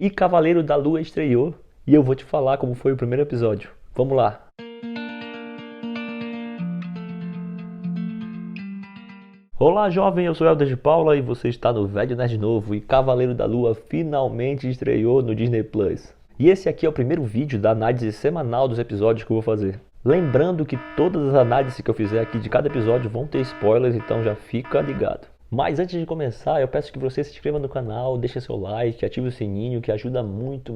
E Cavaleiro da Lua estreou e eu vou te falar como foi o primeiro episódio. Vamos lá! Olá jovem, eu sou Helder de Paula e você está no Velho Nerd Novo e Cavaleiro da Lua finalmente estreou no Disney Plus. E esse aqui é o primeiro vídeo da análise semanal dos episódios que eu vou fazer. Lembrando que todas as análises que eu fizer aqui de cada episódio vão ter spoilers, então já fica ligado. Mas antes de começar, eu peço que você se inscreva no canal, deixe seu like, ative o sininho, que ajuda muito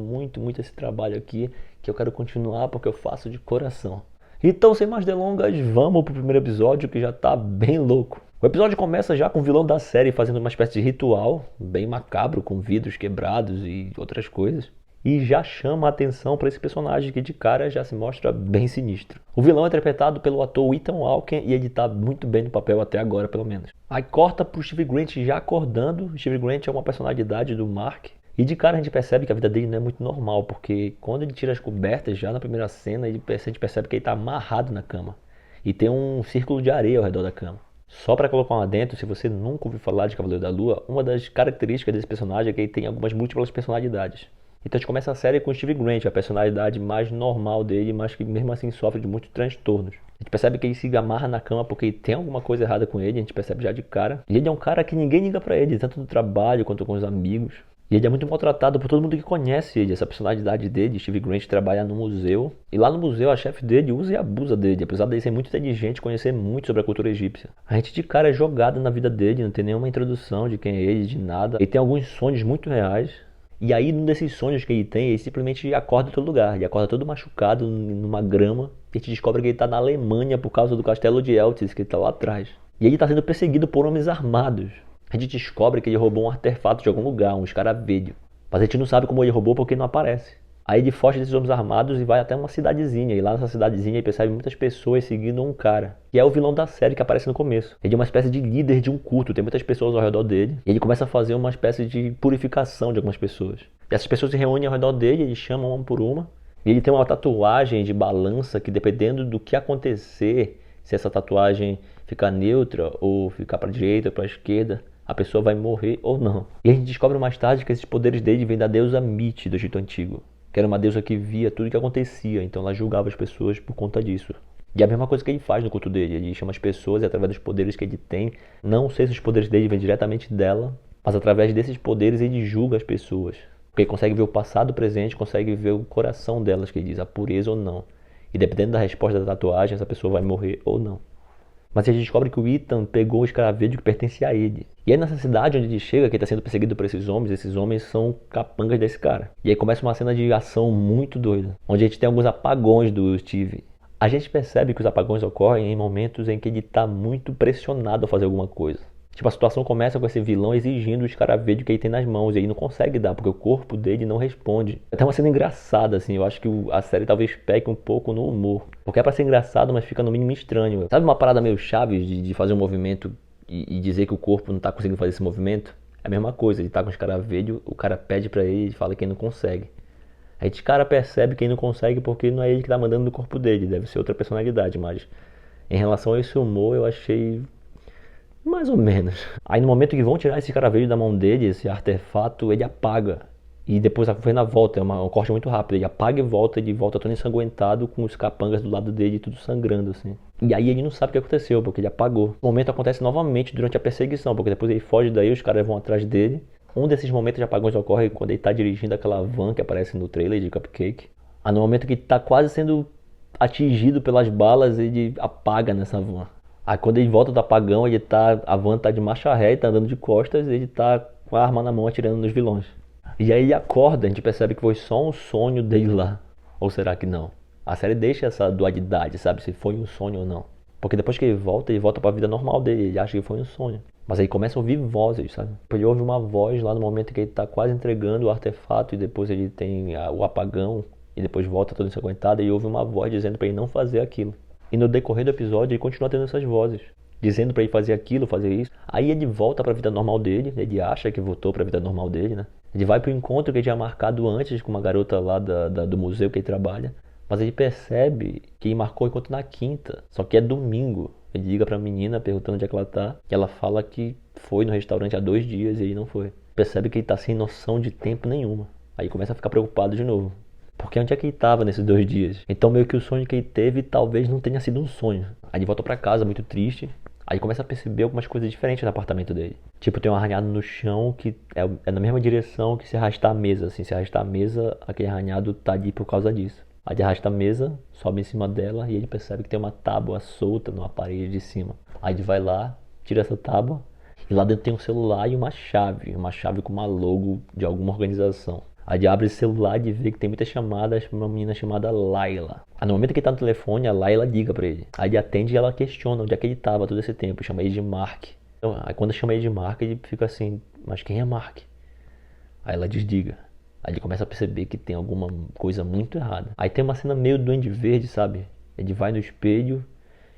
esse trabalho aqui, que eu quero continuar porque eu faço de coração. Então, sem mais delongas, vamos pro primeiro episódio que já tá bem louco. O episódio começa já com o vilão da série fazendo uma espécie de ritual, bem macabro, com vidros quebrados e outras coisas. E já chama a atenção para esse personagem que de cara já se mostra bem sinistro. O vilão é interpretado pelo ator Ethan Hawke e ele tá muito bem no papel até agora, pelo menos. Aí corta pro Steve Grant já acordando. Steve Grant é uma personalidade do Mark. E de cara a gente percebe que a vida dele não é muito normal, porque quando ele tira as cobertas, já na primeira cena, a gente percebe que ele tá amarrado na cama. E tem um círculo de areia ao redor da cama. Só para colocar um adendo, se você nunca ouviu falar de Cavaleiro da Lua, uma das características desse personagem é que ele tem algumas múltiplas personalidades. Então a gente começa a série com o Steve Grant, a personalidade mais normal dele, mas que mesmo assim sofre de muitos transtornos. A gente percebe que ele se amarra na cama porque tem alguma coisa errada com ele, a gente percebe já de cara. E ele é um cara que ninguém liga pra ele, tanto no trabalho quanto com os amigos. E ele é muito maltratado por todo mundo que conhece ele, essa personalidade dele. Steve Grant trabalha no museu. E lá no museu a chefe dele usa e abusa dele, apesar dele ser muito inteligente e conhecer muito sobre a cultura egípcia. A gente de cara é jogado na vida dele, não tem nenhuma introdução de quem é ele, de nada. Ele tem alguns sonhos muito reais. E aí, num desses sonhos que ele tem, ele simplesmente acorda em todo lugar. Ele acorda todo machucado, numa grama. E a gente descobre que ele está na Alemanha por causa do castelo de Eltis, que está lá atrás. E ele está sendo perseguido por homens armados. A gente descobre que ele roubou um artefato de algum lugar, um escaravelho. Mas a gente não sabe como ele roubou porque não aparece. Aí ele foge desses homens armados e vai até uma cidadezinha. E lá nessa cidadezinha ele percebe muitas pessoas seguindo um cara, que é o vilão da série que aparece no começo. Ele é uma espécie de líder de um culto, tem muitas pessoas ao redor dele. E ele começa a fazer uma espécie de purificação de algumas pessoas. E essas pessoas se reúnem ao redor dele, ele chama uma por uma. E ele tem uma tatuagem de balança que, dependendo do que acontecer, se essa tatuagem ficar neutra ou ficar para a direita ou para a esquerda, a pessoa vai morrer ou não. E a gente descobre mais tarde que esses poderes dele vêm da deusa Mít do Egito Antigo, que era uma deusa que via tudo o que acontecia, então ela julgava as pessoas por conta disso. E é a mesma coisa que ele faz no culto dele, ele chama as pessoas e através dos poderes que ele tem, não sei se os poderes dele vêm diretamente dela, mas através desses poderes ele julga as pessoas. Porque ele consegue ver o passado, o presente, consegue ver o coração delas, que ele diz, a pureza ou não. E dependendo da resposta da tatuagem, essa pessoa vai morrer ou não. Mas a gente descobre que o Ethan pegou o escaravelho que pertence a ele. E aí nessa cidade onde ele chega, que ele está sendo perseguido por esses homens são capangas desse cara. E aí começa uma cena de ação muito doida, onde a gente tem alguns apagões do Steve. A gente percebe que os apagões ocorrem em momentos em que ele está muito pressionado a fazer alguma coisa. Tipo, a situação começa com esse vilão exigindo o escaravelho que ele tem nas mãos, e ele não consegue dar, porque o corpo dele não responde. É até uma cena engraçada, assim, eu acho que a série talvez peque um pouco no humor. Porque é pra ser engraçado, mas fica no mínimo estranho. Sabe uma parada meio Chaves de fazer um movimento e dizer que o corpo não tá conseguindo fazer esse movimento? É a mesma coisa, ele tá com o escaravelho, o cara pede pra ele e fala que ele não consegue. Aí o cara percebe que ele não consegue porque não é ele que tá mandando no corpo dele, deve ser outra personalidade, mas em relação a esse humor eu achei mais ou menos. Aí no momento que vão tirar esse escaravelho da mão dele, esse artefato, ele apaga. E depois a cena volta, é um corte muito rápido. Ele apaga e ele volta todo ensanguentado, com os capangas do lado dele, tudo sangrando assim. E aí ele não sabe o que aconteceu, porque ele apagou. O momento acontece novamente durante a perseguição, porque depois ele foge daí, os caras vão atrás dele. Um desses momentos de apagões ocorre quando ele tá dirigindo aquela van que aparece no trailer de Cupcake. Aí no momento que ele tá quase sendo atingido pelas balas, ele apaga nessa van. Aí quando ele volta do apagão, a van tá de marcha ré, tá andando de costas, e ele tá com a arma na mão atirando nos vilões. E aí ele acorda, a gente percebe que foi só um sonho dele lá. Ou será que não? A série deixa essa dualidade, sabe? Se foi um sonho ou não. Porque depois que ele volta pra vida normal dele, ele acha que foi um sonho. Mas aí começa a ouvir vozes, sabe? Ele ouve uma voz lá no momento que ele tá quase entregando o artefato, e depois ele tem o apagão, e depois volta todo ensanguentado, e ouve uma voz dizendo pra ele não fazer aquilo. E no decorrer do episódio ele continua tendo essas vozes, dizendo pra ele fazer aquilo, fazer isso. Aí ele volta pra vida normal dele, ele acha que voltou pra vida normal dele, né? Ele vai pro encontro que ele tinha marcado antes com uma garota lá do museu que ele trabalha. Mas ele percebe que ele marcou o encontro na quinta, só que é domingo. Ele liga pra menina perguntando onde é que ela tá, e ela fala que foi no restaurante há 2 dias e ele não foi. Percebe que ele tá sem noção de tempo nenhuma. Aí começa a ficar preocupado de novo. Porque onde é que ele estava nesses 2 dias? Então meio que o sonho que ele teve talvez não tenha sido um sonho. Aí ele volta pra casa muito triste. Aí começa a perceber algumas coisas diferentes no apartamento dele. Tipo, tem um arranhado no chão que é na mesma direção que se arrastar a mesa. Assim, se arrastar a mesa, aquele arranhado tá ali por causa disso. Aí ele arrasta a mesa, sobe em cima dela e ele percebe que tem uma tábua solta numa parede de cima. Aí ele vai lá, tira essa tábua e lá dentro tem um celular e uma chave com uma logo de alguma organização. Aí ele abre o celular e vê que tem muitas chamadas pra uma menina chamada Laila. Aí no momento que ele tá no telefone, a Laila liga pra ele. Aí ele atende e ela questiona onde é que ele tava todo esse tempo, chama ele de Mark. Então, aí quando chama ele de Mark, ele fica assim, mas quem é Mark? Aí ela desliga. Aí ele começa a perceber que tem alguma coisa muito errada. Aí tem uma cena meio Duende Verde, sabe? Ele vai no espelho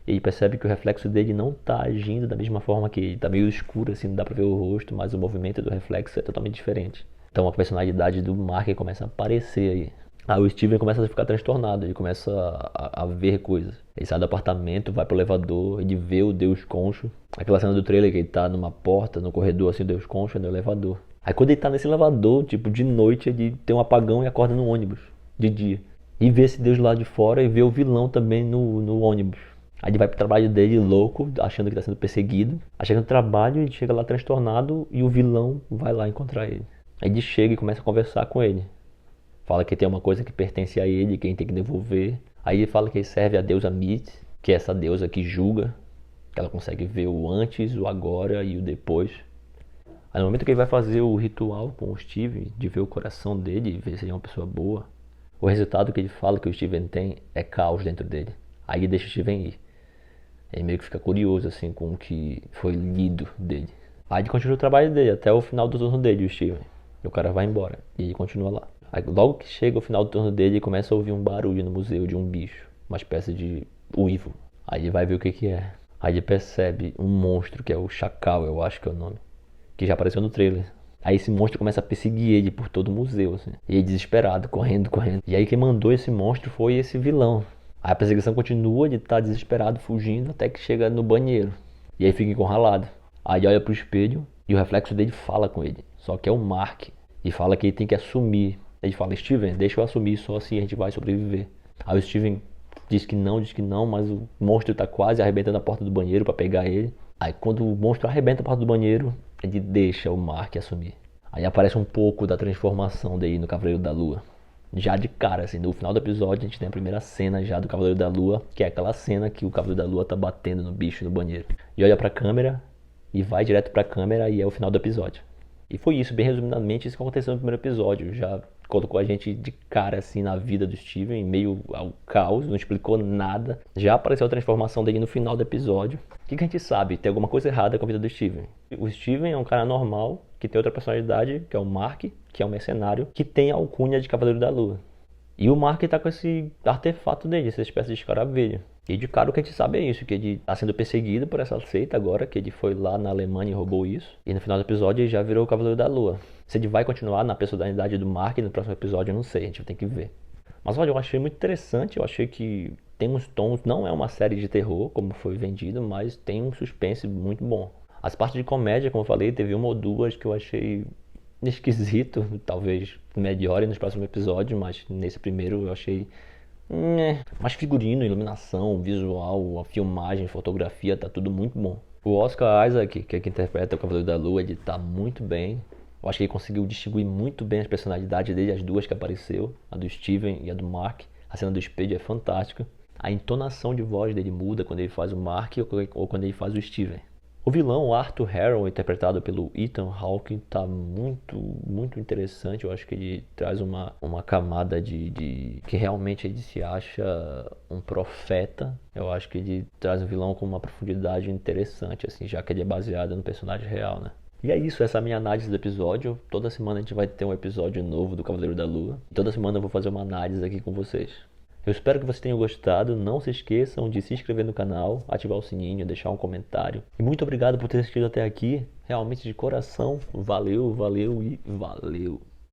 e ele percebe que o reflexo dele não tá agindo da mesma forma que ele. Tá meio escuro assim, não dá pra ver o rosto, mas o movimento do reflexo é totalmente diferente. Então a personalidade do Mark começa a aparecer aí. Aí o Steven começa a ficar transtornado, ele começa a ver coisas. Ele sai do apartamento, vai pro elevador, ele vê o Deus Concho. Aquela cena do trailer que ele tá numa porta, no corredor assim, o Deus Concho no elevador. Aí quando ele tá nesse elevador, tipo, de noite ele tem um apagão e acorda no ônibus, de dia. E vê esse Deus lá de fora e vê o vilão também no ônibus. Aí ele vai pro trabalho dele louco, achando que tá sendo perseguido. Aí chega no trabalho, ele chega lá transtornado e o vilão vai lá encontrar ele. Aí ele chega e começa a conversar com ele. Fala que tem uma coisa que pertence a ele, que ele tem que devolver. Aí ele fala que ele serve a deusa Mith, que é essa deusa que julga, que ela consegue ver o antes, o agora e o depois. Aí no momento que ele vai fazer o ritual com o Steven, de ver o coração dele e ver se ele é uma pessoa boa, o resultado que ele fala que o Steven tem é caos dentro dele. Aí ele deixa o Steven ir. Ele meio que fica curioso assim com o que foi lido dele. Aí ele continua o trabalho dele até o final do turno dele, o Steven. E o cara vai embora. E ele continua lá. Aí logo que chega o final do turno dele, ele começa a ouvir um barulho no museu de um bicho. Uma espécie de uivo. Aí ele vai ver o que é. Aí ele percebe um monstro, que é o Chacal, eu acho que é o nome. Que já apareceu no trailer. Aí esse monstro começa a perseguir ele por todo o museu, assim. E ele desesperado, correndo. E aí quem mandou esse monstro foi esse vilão. Aí a perseguição continua, ele tá desesperado, fugindo, até que chega no banheiro. E aí fica encurralado. Aí ele olha pro espelho e o reflexo dele fala com ele. Só que é o Mark. E fala que ele tem que assumir. Ele fala, Steven, deixa eu assumir, só assim a gente vai sobreviver. Aí o Steven diz que não, mas o monstro tá quase arrebentando a porta do banheiro pra pegar ele. Aí quando o monstro arrebenta a porta do banheiro, ele deixa o Mark assumir. Aí aparece um pouco da transformação dele no Cavaleiro da Lua. Já de cara, assim, no final do episódio a gente tem a primeira cena já do Cavaleiro da Lua, que é aquela cena que o Cavaleiro da Lua tá batendo no bicho no banheiro. E olha pra câmera, e vai direto pra câmera e é o final do episódio. E foi isso, bem resumidamente, isso que aconteceu no primeiro episódio. Já colocou a gente de cara assim na vida do Steven, meio ao caos, não explicou nada. Já apareceu a transformação dele no final do episódio. O que a gente sabe? Tem alguma coisa errada com a vida do Steven. O Steven é um cara normal, que tem outra personalidade, que é o Mark, que é um mercenário, que tem a alcunha de Cavaleiro da Lua. E o Mark tá com esse artefato dele, essa espécie de escaravelho. E de cara o que a gente sabe é isso, que ele tá sendo perseguido por essa seita agora, que ele foi lá na Alemanha e roubou isso. E no final do episódio ele já virou o Cavaleiro da Lua. Se ele vai continuar na personalidade do Mark no próximo episódio, eu não sei, a gente tem que ver. Mas olha, eu achei muito interessante, eu achei que tem uns tons, não é uma série de terror, como foi vendido, mas tem um suspense muito bom. As partes de comédia, como eu falei, teve uma ou duas que eu achei esquisito, talvez melhore nos próximos episódios, mas nesse primeiro eu achei mais figurino, iluminação, visual, a filmagem, fotografia, tá tudo muito bom. O Oscar Isaac, que é quem interpreta o Cavaleiro da Lua, ele tá muito bem. Eu acho que ele conseguiu distinguir muito bem as personalidades dele, as duas que apareceu, a do Steven e a do Mark. A cena do espelho é fantástica. A entonação de voz dele muda quando ele faz o Mark ou quando ele faz o Steven. O vilão, Arthur Harrow, interpretado pelo Ethan Hawke, tá muito interessante. Eu acho que ele traz uma camada de que realmente ele se acha um profeta. Eu acho que ele traz um vilão com uma profundidade interessante, assim, já que ele é baseado no personagem real, né? E é isso, essa é a minha análise do episódio. Toda semana a gente vai ter um episódio novo do Cavaleiro da Lua. Toda semana eu vou fazer uma análise aqui com vocês. Eu espero que vocês tenham gostado. Não se esqueçam de se inscrever no canal, ativar o sininho, deixar um comentário. E muito obrigado por ter assistido até aqui. Realmente de coração. Valeu e valeu.